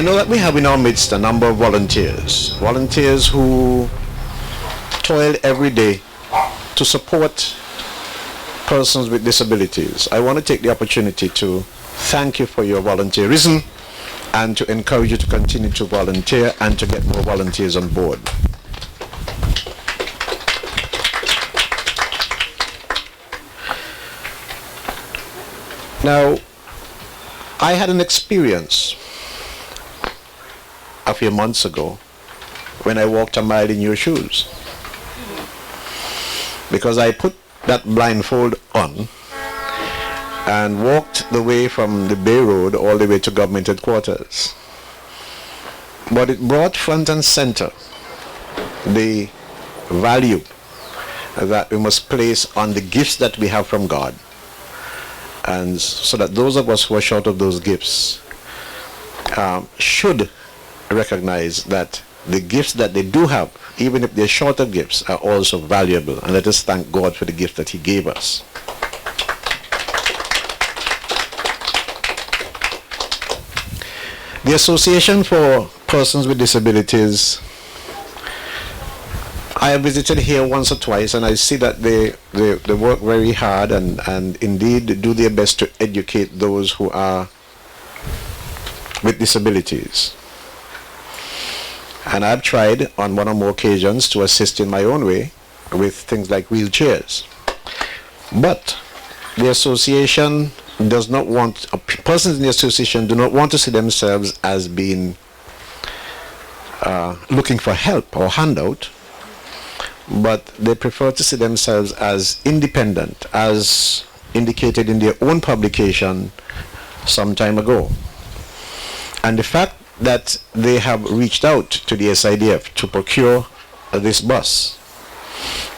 I know that we have in our midst a number of volunteers who toil every day to support persons with disabilities. I want to take the opportunity to thank you for your volunteerism and to encourage you to continue to volunteer and to get more volunteers on board. Now, I had an experience a few months ago when I walked a mile in your shoes, because I put that blindfold on and walked the way from the Bay Road all the way to government headquarters. But it brought front and center the value that we must place on the gifts that we have from God, and so that those of us who are short of those gifts should recognize that the gifts that they do have, even if they're shorter gifts, are also valuable. And let us thank God for the gift that He gave us. The Association for Persons with Disabilities, I have visited here once or twice, and I see that they work very hard and indeed do their best to educate those who are with disabilities. And I've tried on one or more occasions to assist in my own way with things like wheelchairs. But the association does not want, persons in the association do not want to see themselves as being looking for help or handout, but they prefer to see themselves as independent, as indicated in their own publication some time ago. And the fact that they have reached out to the SIDF to procure this bus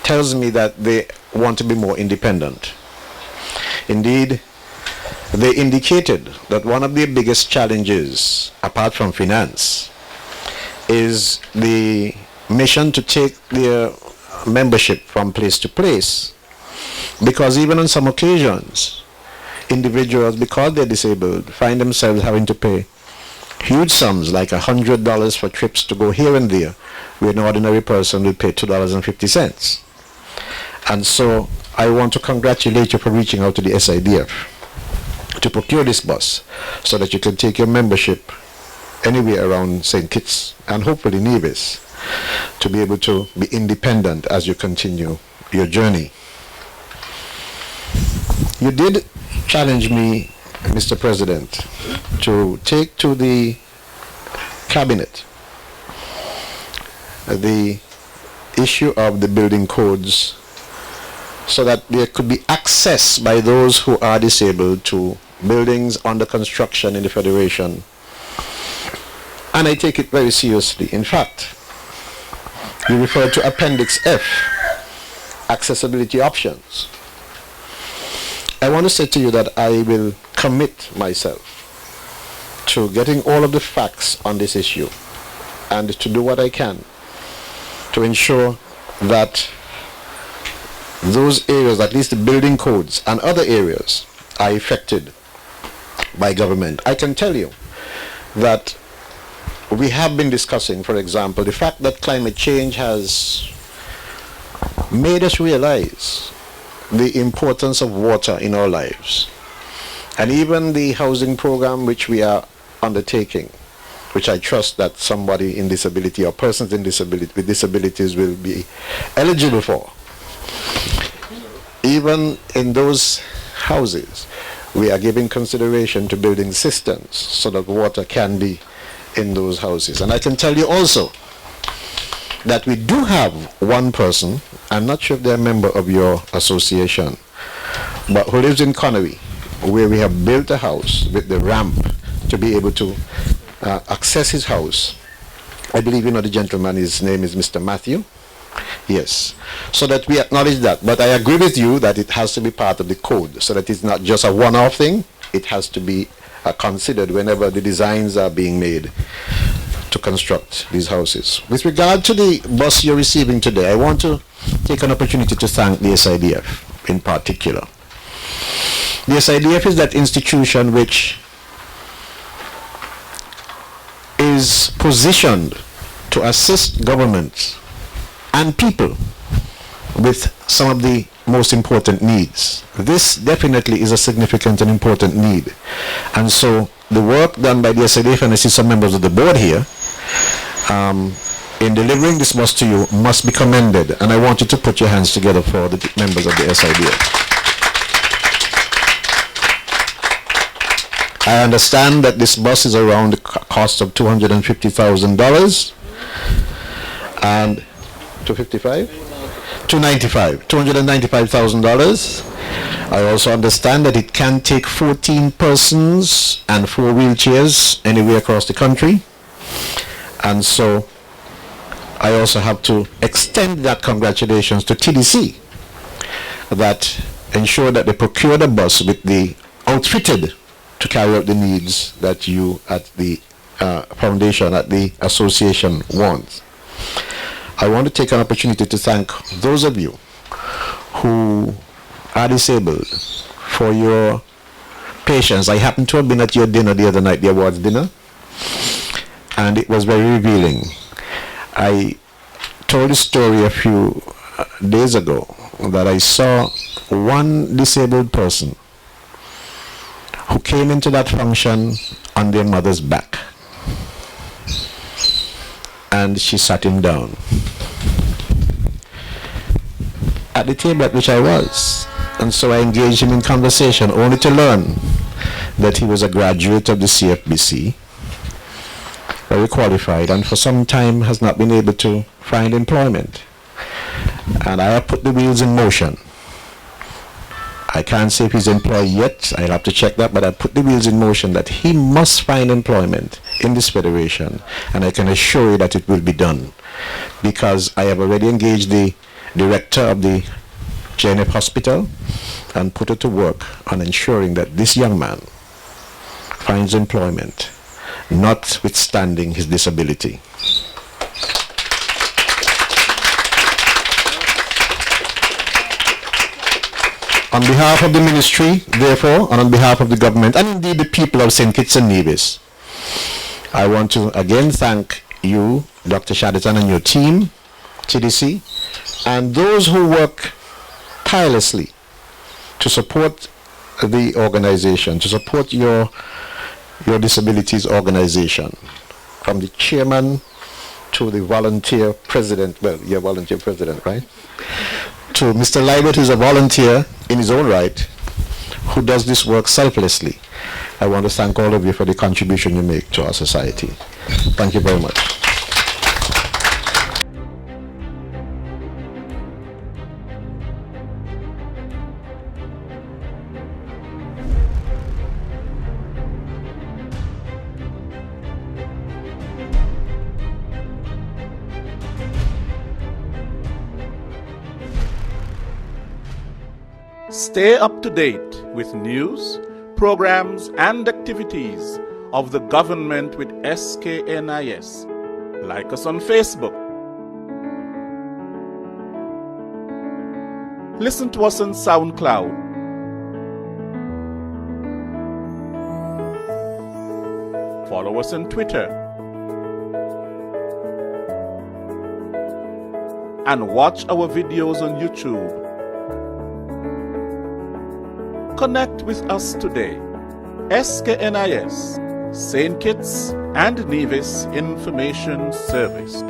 tells me that they want to be more independent. Indeed, they indicated that one of their biggest challenges, apart from finance, is the mission to take their membership from place to place, because even on some occasions, individuals, because they're disabled, find themselves having to pay huge sums like $100 for trips to go here and there, where an ordinary person will pay $2.50. And so I want to congratulate you for reaching out to the SIDF to procure this bus so that you can take your membership anywhere around St. Kitts and hopefully Nevis to be able to be independent as you continue your journey. You did challenge me, Mr. President, to take to the cabinet the issue of the building codes so that there could be access by those who are disabled to buildings under construction in the Federation. And I take it very seriously. In fact, you refer to Appendix F, accessibility options. I want to say to you that I will commit myself to getting all of the facts on this issue and to do what I can to ensure that those areas, at least the building codes and other areas, are affected by government. I can tell you that we have been discussing, for example, the fact that climate change has made us realize the importance of water in our lives. And even the housing program which we are undertaking, which I trust that somebody in disability or persons in with disabilities will be eligible for. Even in those houses, we are giving consideration to building cisterns so that water can be in those houses. And I can tell you also that we do have one person, I'm not sure if they're a member of your association, but who lives in Connery, where we have built a house with the ramp to be able to access his house. I believe you know the gentleman, his name is Mr. Matthew. Yes, so that we acknowledge that. But I agree with you that it has to be part of the code, so that it's not just a one-off thing. It has to be considered whenever the designs are being made to construct these houses. With regard to the bus you're receiving today, I want to take an opportunity to thank the SIDF in particular. The SIDF is that institution which is positioned to assist governments and people with some of the most important needs. This definitely is a significant and important need. And so the work done by the SIDF, and I see some members of the board here, in delivering this bus to you must be commended. And I want you to put your hands together for the members of the SIDF. I understand that this bus is around the cost of $250,000 and $295,000. I also understand that it can take 14 persons and 4 wheelchairs anywhere across the country. And so I also have to extend that congratulations to TDC that ensured that they procured a bus with the outfitted to carry out the needs that you at the foundation, at the association want. I want to take an opportunity to thank those of you who are disabled for your patience. I happened to have been at your dinner the other night, the awards dinner, and it was very revealing. I told a story a few days ago that I saw one disabled person who came into that function on their mother's back, and she sat him down at the table at which I was. And so I engaged him in conversation, only to learn that he was a graduate of the CFBC, very qualified, and for some time has not been able to find employment. And I have put the wheels in motion. I can't say if he's employed yet, I'll have to check that, but I put the wheels in motion that he must find employment in this federation, and I can assure you that it will be done, because I have already engaged the director of the JNF hospital and put her to work on ensuring that this young man finds employment, notwithstanding his disability. On behalf of the ministry, therefore, and on behalf of the government, and indeed the people of St. Kitts and Nevis, I want to again thank you, Dr. Shaditan, and your team, TDC, and those who work tirelessly to support the organization, to support your disabilities organization, from the chairman to the volunteer president. Well, you're volunteer president, right? To Mr. Libert, who's a volunteer in his own right, who does this work selflessly. I want to thank all of you for the contribution you make to our society. Thank you very much. Stay up to date with news, programs, and activities of the government with SKNIS. Like us on Facebook. Listen to us on SoundCloud. Follow us on Twitter. And watch our videos on YouTube. Connect with us today. SKNIS, St. Kitts and Nevis Information Service.